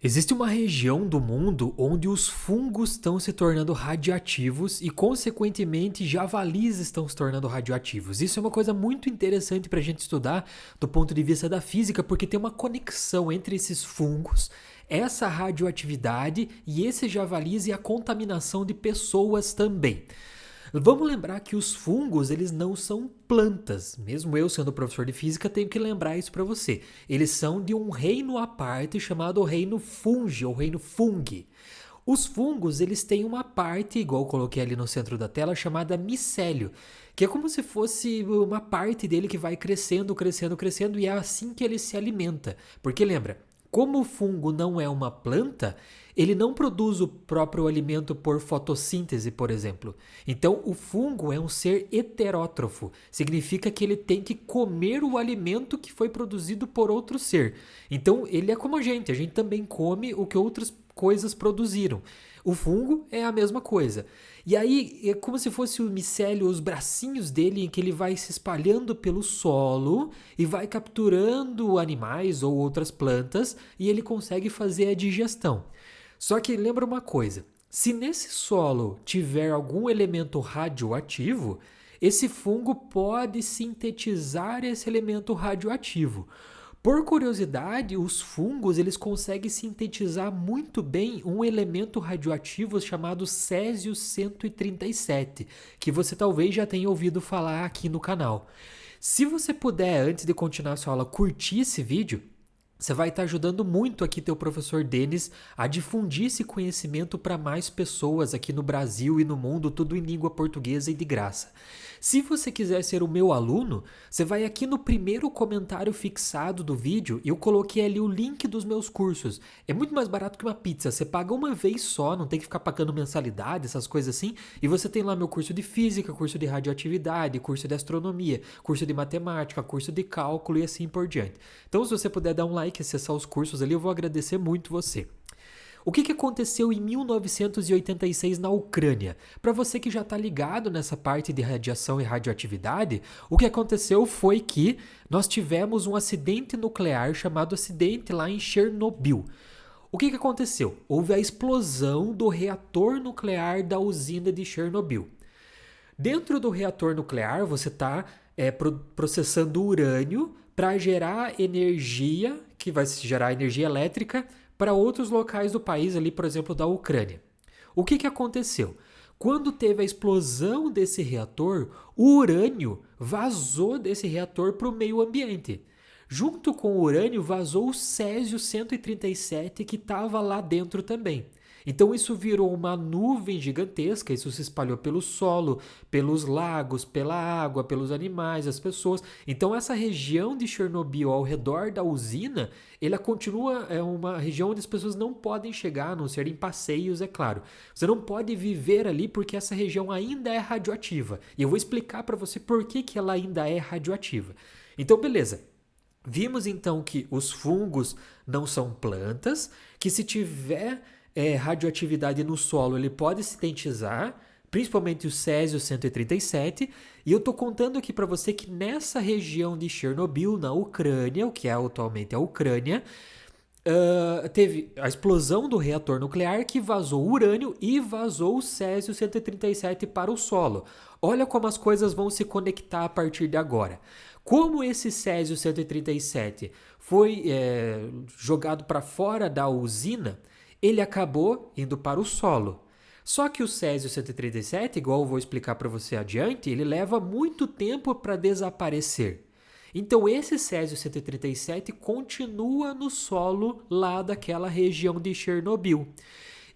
Existe uma região do mundo onde os fungos estão se tornando radioativos e, consequentemente, javalis estão se tornando radioativos. Isso é uma coisa muito interessante para a gente estudar do ponto de vista da física, porque tem uma conexão entre esses fungos, essa radioatividade e esses javalis e a contaminação de pessoas também. Vamos lembrar que os fungos, eles não são plantas. Mesmo eu sendo professor de física, tenho que lembrar isso para você. Eles são de um reino à parte chamado reino fungi ou reino fungi. Os fungos, eles têm uma parte, igual eu coloquei ali no centro da tela, chamada micélio, que é como se fosse uma parte dele que vai crescendo, crescendo, crescendo, e é assim que ele se alimenta. Porque lembra, como o fungo não é uma planta, ele não produz o próprio alimento por fotossíntese, por exemplo. Então, o fungo é um ser heterótrofo. Significa que ele tem que comer o alimento que foi produzido por outro ser. Então, ele é como a gente também come o que outras coisas produziram. O fungo é a mesma coisa. E aí, é como se fosse o micélio, os bracinhos dele, em que ele vai se espalhando pelo solo e vai capturando animais ou outras plantas e ele consegue fazer a digestão. Só que lembra uma coisa, se nesse solo tiver algum elemento radioativo, esse fungo pode sintetizar esse elemento radioativo. Por curiosidade, os fungos eles conseguem sintetizar muito bem um elemento radioativo chamado Césio-137, que você talvez já tenha ouvido falar aqui no canal. Se você puder, antes de continuar a sua aula, curtir esse vídeo, você vai estar ajudando muito aqui teu professor Denis a difundir esse conhecimento para mais pessoas aqui no Brasil e no mundo, tudo em língua portuguesa e de graça. Se você quiser ser o meu aluno, você vai aqui no primeiro comentário fixado do vídeo e eu coloquei ali o link dos meus cursos. É muito mais barato que uma pizza, você paga uma vez só, não tem que ficar pagando mensalidade, essas coisas assim, e você tem lá meu curso de física, curso de radioatividade, curso de astronomia, curso de matemática, curso de cálculo e assim por diante. Então, se você puder dar um like, acessar os cursos ali, eu vou agradecer muito você. O que aconteceu em 1986 na Ucrânia? Para você que já está ligado nessa parte de radiação e radioatividade, o que aconteceu foi que nós tivemos um acidente nuclear chamado acidente lá em Chernobyl. O que aconteceu? Houve a explosão do reator nuclear da usina de Chernobyl. Dentro do reator nuclear, você está processando urânio para gerar energia, que vai gerar energia elétrica, para outros locais do país, ali, por exemplo, da Ucrânia. O que aconteceu? Quando teve a explosão desse reator, o urânio vazou desse reator para o meio ambiente. Junto com o urânio vazou o Césio-137 que estava lá dentro também. Então isso virou uma nuvem gigantesca, isso se espalhou pelo solo, pelos lagos, pela água, pelos animais, as pessoas. Então essa região de Chernobyl ao redor da usina, ela continua uma região onde as pessoas não podem chegar, a não ser em passeios, é claro. Você não pode viver ali porque essa região ainda é radioativa. E eu vou explicar para você por que ela ainda é radioativa. Então beleza. Vimos então que os fungos não são plantas, que se tiver radioatividade no solo, ele pode sintetizar, principalmente o Césio-137, e eu estou contando aqui para você que nessa região de Chernobyl, na Ucrânia, o que é atualmente a Ucrânia, teve a explosão do reator nuclear que vazou urânio e vazou o Césio-137 para o solo. Olha como as coisas vão se conectar a partir de agora. Como esse Césio-137 foi jogado para fora da usina, ele acabou indo para o solo. Só que o Césio-137, igual eu vou explicar para você adiante, ele leva muito tempo para desaparecer. Então esse Césio-137 continua no solo lá daquela região de Chernobyl.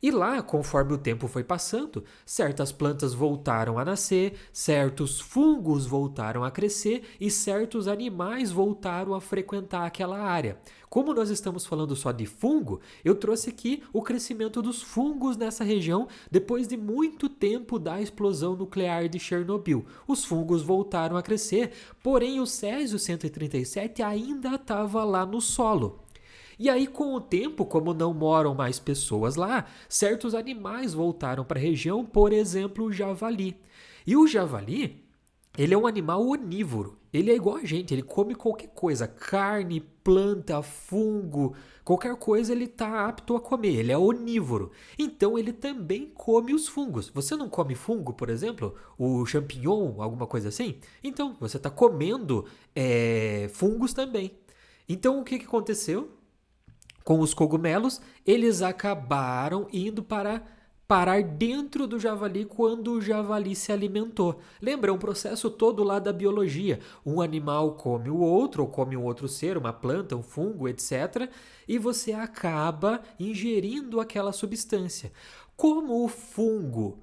E lá, conforme o tempo foi passando, certas plantas voltaram a nascer, certos fungos voltaram a crescer e certos animais voltaram a frequentar aquela área. Como nós estamos falando só de fungo, eu trouxe aqui o crescimento dos fungos nessa região depois de muito tempo da explosão nuclear de Chernobyl. Os fungos voltaram a crescer, porém o Césio-137 ainda estava lá no solo. E aí, com o tempo, como não moram mais pessoas lá, certos animais voltaram para a região, por exemplo, o javali. E o javali, ele é um animal onívoro. ele é igual a gente, ele come qualquer coisa, carne, planta, fungo, qualquer coisa ele está apto a comer, ele é onívoro. Então ele também come os fungos. Você não come fungo, por exemplo? O champignon, alguma coisa assim? Então você está comendo fungos também. Então o que aconteceu? Com os cogumelos, eles acabaram indo para parar dentro do javali quando o javali se alimentou. Lembra, é um processo todo lá da biologia. Um animal come o outro, ou come um outro ser, uma planta, um fungo, etc. E você acaba ingerindo aquela substância. Como o fungo,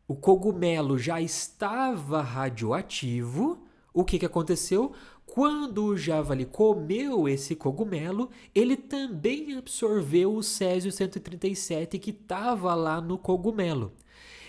o cogumelo já estava radioativo, o que aconteceu? Quando o javali comeu esse cogumelo, ele também absorveu o Césio 137 que estava lá no cogumelo.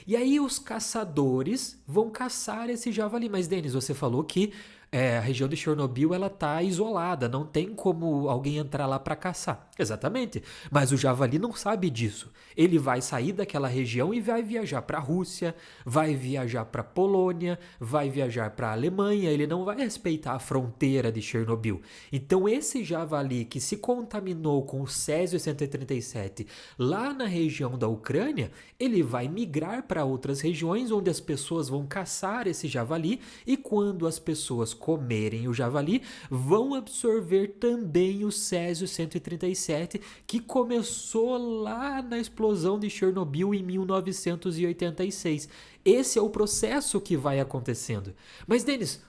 E aí os caçadores vão caçar esse javali. Mas, Denis, você falou que a região de Chernobyl ela tá isolada, não tem como alguém entrar lá para caçar. Exatamente. Mas o javali não sabe disso. Ele vai sair daquela região e vai viajar para a Rússia, vai viajar para a Polônia, vai viajar para a Alemanha. Ele não vai respeitar a fronteira de Chernobyl. Então esse javali que se contaminou com o Césio 137 lá na região da Ucrânia, ele vai migrar para outras regiões onde as pessoas vão caçar esse javali e quando as pessoas comerem o javali, vão absorver também o Césio 137 que começou lá na explosão de Chernobyl em 1986. Esse é o processo que vai acontecendo. Mas, Denis,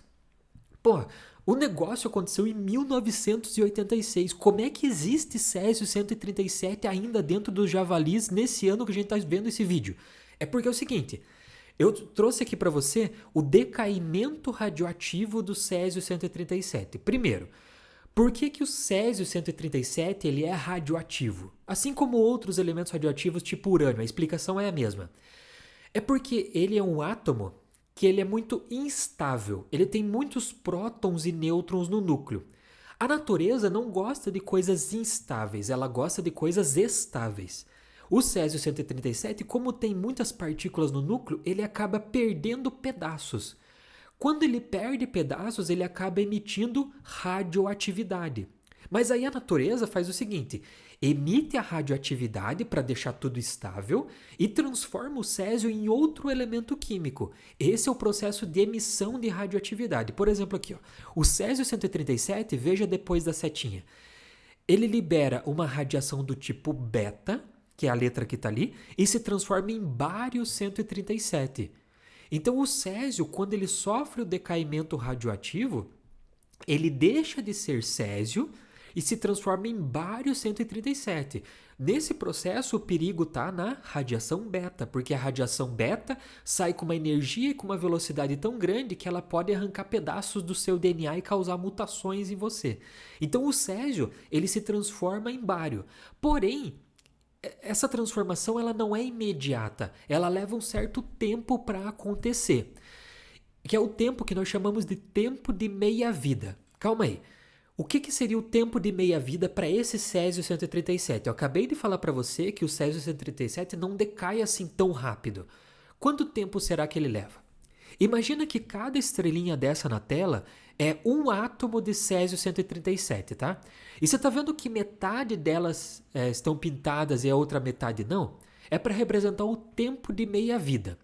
o negócio aconteceu em 1986. Como é que existe Césio 137 ainda dentro dos javalis nesse ano que a gente está vendo esse vídeo? É porque é o seguinte, eu trouxe aqui para você o decaimento radioativo do Césio 137. Primeiro, por que o Césio 137 ele é radioativo? Assim como outros elementos radioativos tipo urânio, a explicação é a mesma. É porque ele é um átomo que ele é muito instável. Ele tem muitos prótons e nêutrons no núcleo. A natureza não gosta de coisas instáveis, ela gosta de coisas estáveis. O Césio 137, como tem muitas partículas no núcleo, ele acaba perdendo pedaços. Quando ele perde pedaços, ele acaba emitindo radioatividade. Mas aí a natureza faz o seguinte, emite a radioatividade para deixar tudo estável e transforma o césio em outro elemento químico. Esse é o processo de emissão de radioatividade. Por exemplo aqui, ó, o Césio 137, veja depois da setinha, ele libera uma radiação do tipo beta, que é a letra que está ali, e se transforma em bário 137. Então o césio, quando ele sofre o decaimento radioativo, ele deixa de ser césio e se transforma em bário 137. Nesse processo, o perigo está na radiação beta, porque a radiação beta sai com uma energia e com uma velocidade tão grande que ela pode arrancar pedaços do seu DNA e causar mutações em você. Então o césio, ele se transforma em bário. Porém, essa transformação ela não é imediata, ela leva um certo tempo para acontecer, que é o tempo que nós chamamos de tempo de meia-vida. Calma aí, o que seria o tempo de meia-vida para esse Césio 137? Eu acabei de falar para você que o Césio 137 não decai assim tão rápido. Quanto tempo será que ele leva? Imagina que cada estrelinha dessa na tela é um átomo de Césio 137, tá? E você está vendo que metade delas estão pintadas e a outra metade não? É para representar o tempo de meia-vida.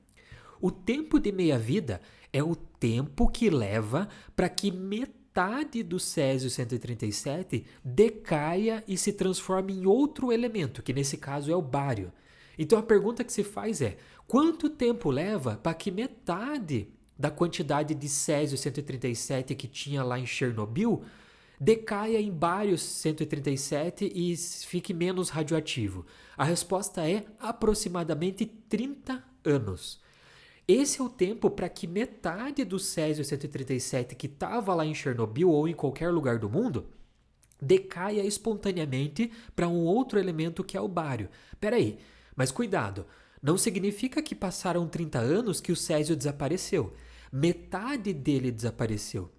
O tempo de meia-vida é o tempo que leva para que metade do Césio 137 decaia e se transforme em outro elemento, que nesse caso é o bário. Então a pergunta que se faz é, quanto tempo leva para que metade da quantidade de Césio 137 que tinha lá em Chernobyl decaia em bário 137 e fique menos radioativo? A resposta é aproximadamente 30 anos. Esse é o tempo para que metade do Césio 137 que estava lá em Chernobyl ou em qualquer lugar do mundo decaia espontaneamente para um outro elemento que é o bário. Peraí, mas cuidado, não significa que passaram 30 anos que o césio desapareceu. Metade dele desapareceu.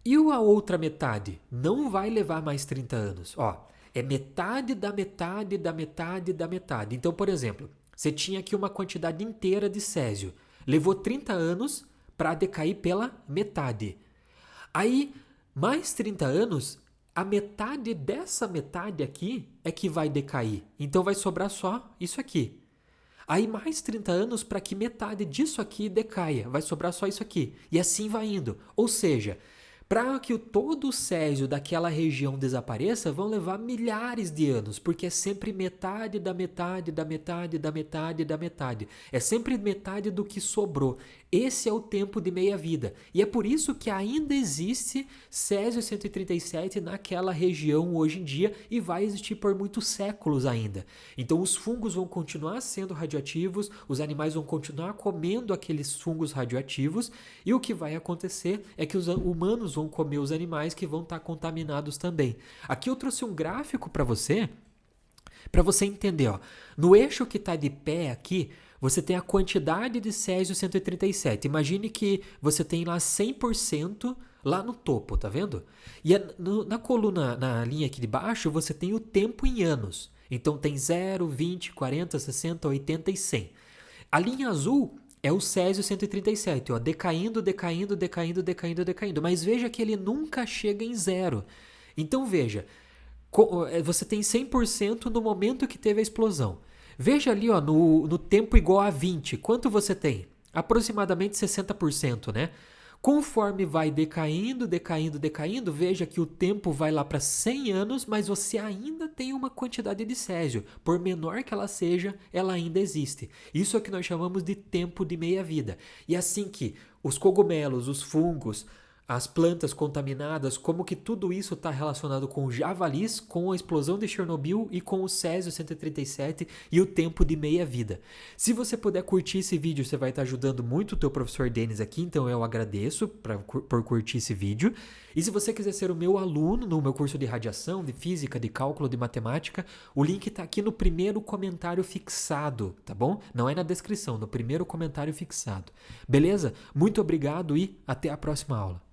E a outra metade? Não vai levar mais 30 anos. Ó, é metade da metade da metade da metade. Então, por exemplo, você tinha aqui uma quantidade inteira de césio. Levou 30 anos para decair pela metade. Aí, mais 30 anos, a metade dessa metade aqui é que vai decair. Então vai sobrar só isso aqui. Aí mais 30 anos para que metade disso aqui decaia. Vai sobrar só isso aqui. E assim vai indo. Ou seja, para que todo o césio daquela região desapareça, vão levar milhares de anos, porque é sempre metade da metade da metade da metade da metade. É sempre metade do que sobrou. Esse é o tempo de meia-vida. E é por isso que ainda existe césio 137 naquela região hoje em dia e vai existir por muitos séculos ainda. Então os fungos vão continuar sendo radioativos, os animais vão continuar comendo aqueles fungos radioativos e o que vai acontecer é que os humanos vão comer os animais que vão estar contaminados também. Aqui eu trouxe um gráfico para você entender. Ó. No eixo que está de pé aqui, você tem a quantidade de césio 137. Imagine que você tem lá 100% lá no topo, tá vendo? E na coluna, na linha aqui de baixo, você tem o tempo em anos. Então tem 0, 20, 40, 60, 80 e 100. A linha azul é o césio 137, ó, decaindo, decaindo, decaindo, decaindo, decaindo. Mas veja que ele nunca chega em zero. Então veja, você tem 100% no momento que teve a explosão. Veja ali, ó, no tempo igual a 20, quanto você tem? Aproximadamente 60%, né? Conforme vai decaindo, decaindo, decaindo, veja que o tempo vai lá para 100 anos, mas você ainda tem uma quantidade de césio. Por menor que ela seja, ela ainda existe. Isso é o que nós chamamos de tempo de meia-vida. E assim que os cogumelos, os fungos, as plantas contaminadas, como que tudo isso está relacionado com javalis, com a explosão de Chernobyl e com o césio 137 e o tempo de meia-vida. Se você puder curtir esse vídeo, você vai estar ajudando muito o teu professor Denis aqui, então eu agradeço por curtir esse vídeo. E se você quiser ser o meu aluno no meu curso de radiação, de física, de cálculo, de matemática, o link está aqui no primeiro comentário fixado, tá bom? Não é na descrição, no primeiro comentário fixado. Beleza? Muito obrigado e até a próxima aula.